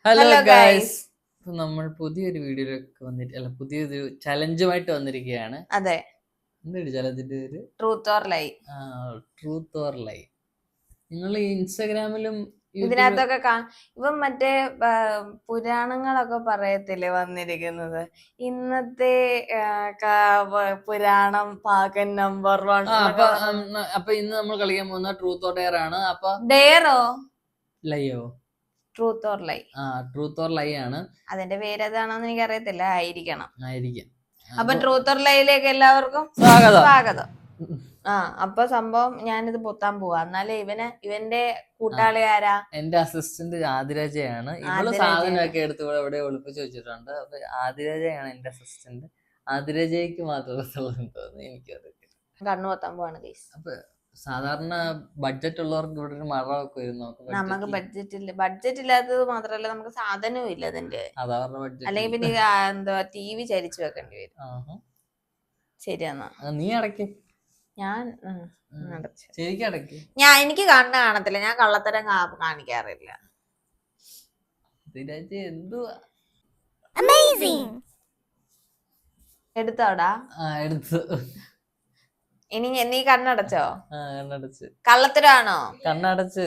Hello hello guys, guys. നമ്മൾ പുതിയൊരു വീഡിയോയിലൊക്കെ വന്നിട്ട് പുതിയൊരു ചലഞ്ചുമായിട്ട് വന്നിരിക്കുകയാണ്. അതെ, എന്താണ് ചലഞ്ചിന്റെ പേര്? Truth or lie. Truth or lie. നിങ്ങൾ ഇൻസ്റ്റാഗ്രാമിലും യൂട്യൂബിലും ഇതിനകത്തൊക്കെ ഇവൻ മറ്റേ പുരാണങ്ങളൊക്കെ പറയത്തില്ലേ വന്നിരിക്കുന്നത്. ഇന്നത്തെ പുരാണം ഭാഗം നമ്പർ 1. അപ്പൊ ഇന്ന് നമ്മൾ കളിക്കാൻ പോകുന്ന ട്രൂത്ത് ഓർ ഡെയർ ആണ്. അപ്പൊ ഡെയറോ ലൈയോ? Truth or lie. Truth or lie ആണ്. അതിന്റെ പേര് അതാണോന്ന് എനിക്ക് അറിയത്തില്ല. ആയിരിക്കാം. അപ്പൊ ട്രൂത്ത് ഓർ ലൈയിലേക്ക് എല്ലാവർക്കും സ്വാഗതം. അപ്പൊ സംഭവം ഞാനിത് പൊത്താൻ പോവാ. എന്നാലും ഇവന്റെ കൂട്ടാളി ആരാ? എന്റെ അസിസ്റ്റന്റ് ആദിരാജയാണ്. ഇവള് സാധനമൊക്കെ എടുത്ത് ഇവിടെ ഒളിപ്പിച്ച് വെച്ചിട്ടുണ്ട്. അപ്പൊ ആദിരാജയാണ് എന്റെ അസിസ്റ്റന്റ്. ആദിരാജയ്ക്ക് മാത്രമേ തോന്നുന്നു, എനിക്കറിയില്ല. കണ്ണു പൊത്താൻ പോവാണ് ഗൈസ്. അപ്പൊ സാധാരണ ബഡ്ജറ്റ് ഉള്ളവർക്ക് ഇവിടെ ഒരു മറമൊക്കെ വരും. നമുക്ക് ബഡ്ജറ്റ് ഇല്ലാത്തത് മാത്രല്ല, നമുക്ക് സാധനവും ഇല്ല അതിന്റെ. അല്ലെങ്കിൽ പിന്നെ എന്താ TV ചരിച്ചു വെക്കേണ്ടി വരും. ശരിയെന്നാ നീ അടയ്ക്ക്. എനിക്ക് കണ്ണ് കാണത്തില്ല. ഞാൻ കള്ളത്തരം കാണിക്കാറില്ല. എടുത്തോടാ? എടുത്തു. ഇനി നീ കണ്ണടച്ചോ? കണ്ണടച്ച്. കള്ളത്തരാണോ? കണ്ണടച്ച്.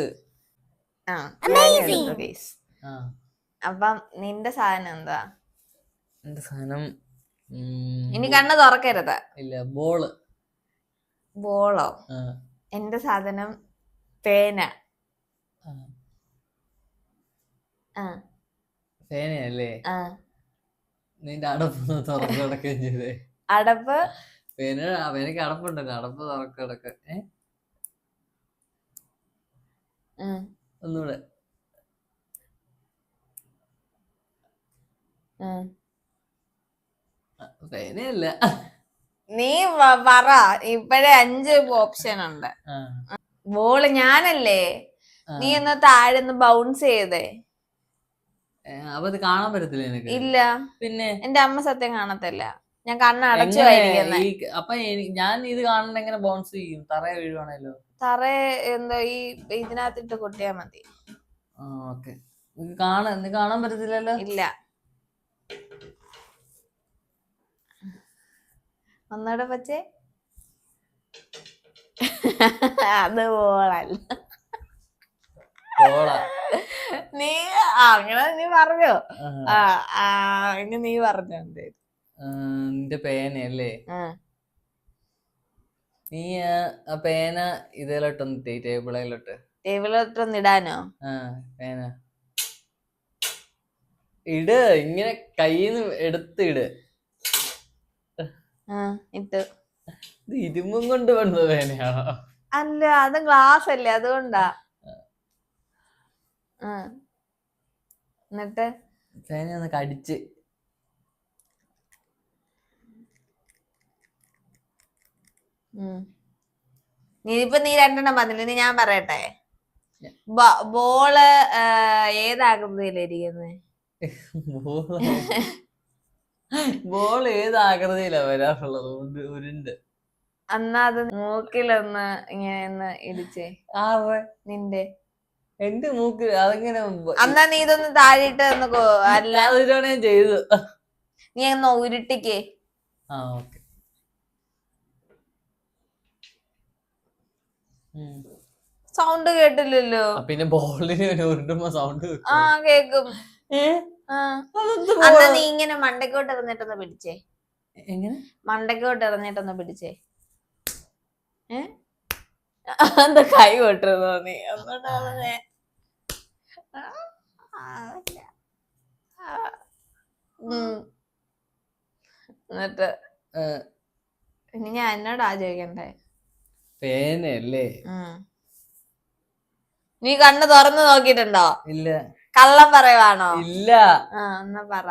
അപ്പം നിന്റെ സാധനം എന്താ? എന്റെ സാധനം ഇനി കണ്ണ് തുറക്കരുത്. ഇല്ല. ബോളോ? എന്റെ സാധനം പേന. പേനയല്ലേ? നിന്റെ അടപ്പ് തുറക്കടക്കുകയും ചെയ്തേ. അടപ്പ്? പേനക്ക് അടപ്പുണ്ടല്ലോ. അടപ്പ് തുറക്കടക്ക. ഒന്നൂടെ. പേനയല്ല. നീ പറ. ഇപ്പഴേ 5 ഓപ്ഷൻ ഉണ്ട്. ബോള് ഞാനല്ലേ? നീ എന്നാ താഴെ ബൗൺസ് ചെയ്തേ. അപ്പൊ ഇത് കാണാൻ പറ്റത്തില്ല എനിക്ക്? ഇല്ല. പിന്നെ എന്റെ അമ്മ സത്യം കാണത്തില്ല. ഞാൻ കണ്ണടച്ചുവായിരിക്കുന്നെ. അപ്പൊ ഞാൻ ഇത് കാണണ്ട എങ്ങനെ ബൗൺസ് ചെയ്യും? തറയെ വീഴുവാണല്ലോ. എന്തോ ഇതിനകത്തിട്ട് കൊട്ടിയാ മതി. ഓക്കെ. കാണാൻ പറ്റത്തില്ലല്ലോ? ഇല്ല. ഒന്നൂടെ പച്ചേ. അത് ബോളല്ല. നീ അങ്ങനെ നീ പറഞ്ഞോ? ഇനി നീ പറഞ്ഞോ. നിന്റെ പേനയല്ലേ? നീ ആ പേന ഇതിലോട്ടൊന്ന് ടേബിളിലോട്ടൊന്ന് ഇടാനോ? പേന ഇട്. ഇങ്ങനെ കയ്യിന്ന് എടുത്തിട്. ഇട്ട്. ഇരുമ്പും കൊണ്ട് വന്ന പേനയാണോ? അല്ല, അത് ഗ്ലാസ് അല്ലേ, അതുകൊണ്ടാ. എന്നിട്ട് പേന ഒന്ന് കടിച്ച്. നീ 2 പറഞ്ഞില്ലേ? ഞാൻ പറയട്ടെ. ബോള് ഏതാകൃതിയിലിരിക്കുന്നത്? ബോൾ ഏതാകൃതിയിലാ വരാറുള്ളത്? ഉരുണ്ട്. എന്നാ അത് മൂക്കിലൊന്ന് ഇങ്ങനെ ഇടിച്ചേ. നിന്റെ എന്റെ മൂക്കിൽ അതെങ്ങനെ? എന്നാ നീ ഇതൊന്ന് താഴെയിട്ട് അല്ല ഞാൻ ചെയ്തു. നീ ഒന്ന് ഉരുട്ടിക്കേ. ഓക്കെ. സൗണ്ട് കേട്ടില്ലല്ലോ. പിന്നെ ബോളിന് ഉരുട്ടുമ്പോ സൗണ്ട് കേക്കും. നീ ഇങ്ങനെ മണ്ടക്കോട്ട് ഇറങ്ങിട്ടൊന്ന് പിടിച്ചേ. എങ്ങനെ? മണ്ടക്കോട്ട് ഇറങ്ങിട്ടൊന്ന് പിടിച്ചേ. എന്താ കൈ കൊട്ടിരുന്നോ നീ? എന്നിട്ട് ഇനി ഞാൻ എന്നോടാ ചോദിക്കണ്ടേ? പേനയല്ലേ? നീ കണ്ണ് തുറന്നു നോക്കിയിട്ടുണ്ടോ? ഇല്ല. കള്ളം പറയുവാണോ? ഇല്ല. എന്നാ പറ.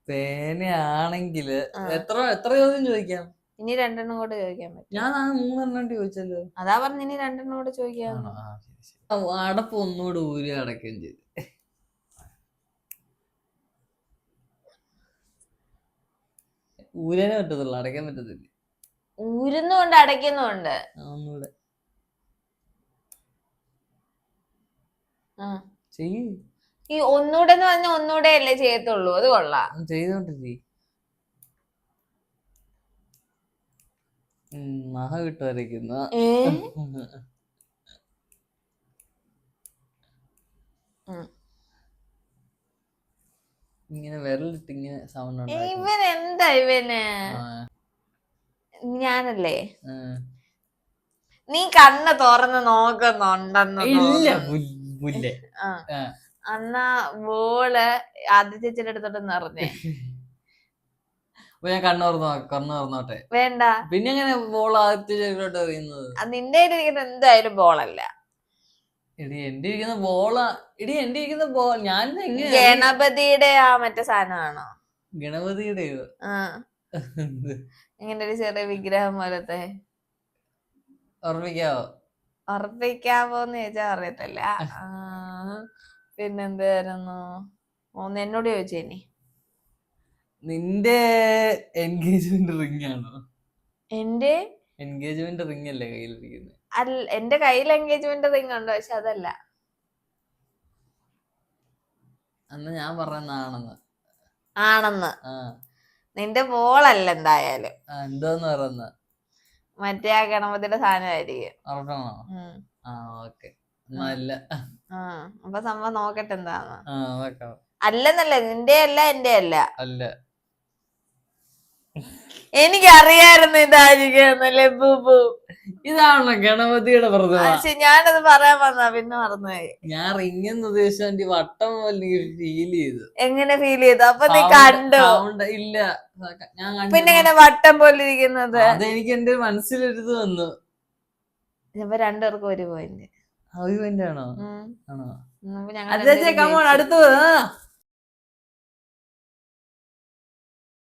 പേനയാണെങ്കില് എത്ര ചോദ്യം ചോദിക്കാം? ഇനി 2 കൂടെ ചോദിക്കാൻ പറ്റും. ഞാൻ 3 ചോദിച്ചല്ലോ. അതാ പറഞ്ഞ ഇനി 2 കൂടെ ചോദിക്കാം. അടപ്പ് ഒന്നുകൂടെ ഊരി അടയ്ക്കുകയും ചെയ്തു. ഊരാനേ പറ്റത്തുള്ളൂ, അടയ്ക്കാൻ പറ്റത്തില്ല. ഊരുന്നുണ്ട് അടയ്ക്കുന്നുണ്ട്. ഒന്നുകൂടെ ഈ ഒന്നൂടെ എന്ന് പറഞ്ഞാൽ ഒന്നൂടെ അല്ലേ ചെയ്യത്തുള്ളൂ, അത് കൊള്ളാം. ചെയ്തോണ്ടിരി മഹ വിട്ട് വരയ്ക്കുന്ന ഇങ്ങനെ വിരലിട്ട് ഇങ്ങനെ സൗണ്ട് ഉണ്ടാക്കും. ഇവൻ എന്താ ഇവന്? ഞാനല്ലേ നീ കണ്ണ് തുറന്ന് നോക്കുന്നുണ്ടെന്ന് ഇല്ല തോന്നുന്നു. അന്നാ ബോള് ആദ്യ ചേച്ചിയുടെ അടുത്തോട്ട് നിറഞ്ഞേ. ഞാൻ കണ്ണോർന്നോട്ടെ. വേണ്ട. പിന്നെ എങ്ങനെ ബോൾ ആദ്യത്തെ ചേച്ചിയോട്ട് അറിയുന്നത്? നിന്റെ ഇരിക്കുന്ന എന്തായാലും ബോളല്ല. എടി എന്റെ ഇരിക്കുന്ന ബോളാ. എടി എന്റെ ഇരിക്കുന്ന ബോൾ ഞാൻ ഗണപതിയുടെ ആ മറ്റേ സാധനമാണോ? ഗണപതിയുടെയോ? ഇങ്ങനെ ഒരു ചെറിയ വിഗ്രഹം പോലത്തെ. ഉറപ്പിക്കാവോന്ന് ചോദിച്ചാ അറിയത്തില്ല. പിന്നെന്തായിരുന്നു എന്നോട് ചോദിച്ചേനി. നിന്റെ എൻഗേജ്മെന്റ് റിംഗ് ആണോ? എന്റെ എൻഗേജ്മെന്റ് റിംഗ് അല്ലേ കയ്യിലിരിക്കുന്നത്? അല്ല, എന്റെ കയ്യിൽ എൻഗേജ്മെന്റ് റിംഗ് ഉണ്ട്, പക്ഷെ അതല്ല. അന്ന് ഞാൻ പറഞ്ഞാണെന്ന്. ആണെന്ന് നിന്റെ ബോളല്ല എന്തായാലും. എന്തോന്ന് പറയുന്ന മറ്റേ ആ ഗണപതിയുടെ സാധനമായിരിക്കും. അപ്പൊ സംഭവം നോക്കട്ടെ എന്താന്ന്. അല്ലെന്നല്ല, നിന്റെ അല്ല എന്റെ അല്ല. എനിക്കറിയായിരുന്നു ഇതായിരിക്കുമെന്നല്ലേ ബൂബു. ഇതാണല്ലോ ഗണപതിയുടെ പ്രതിമ. ഞാനത് പറയാൻ വന്നാ പിന്നെ മറന്നുപോയി. ഞാൻ റിങ്ങെന്ന് ഉദ്ദേശിച്ച വട്ടം പോലെ ഫീൽ ചെയ്തു. എങ്ങനെ ഫീൽ ചെയ്തു? അപ്പൊ നീ കണ്ടു? ഇല്ല, ഞാൻ പിന്നെ എങ്ങനെ വട്ടം പോലെ ഇരിക്കുന്നത്? അതെനിക്ക് എന്റെ മനസ്സിലൊരിത് വന്നു. ഇപ്പൊ രണ്ടുപേർക്കും ഒരു പോയിന്റ്. പോയിന്റ് ആണോ? അടുത്ത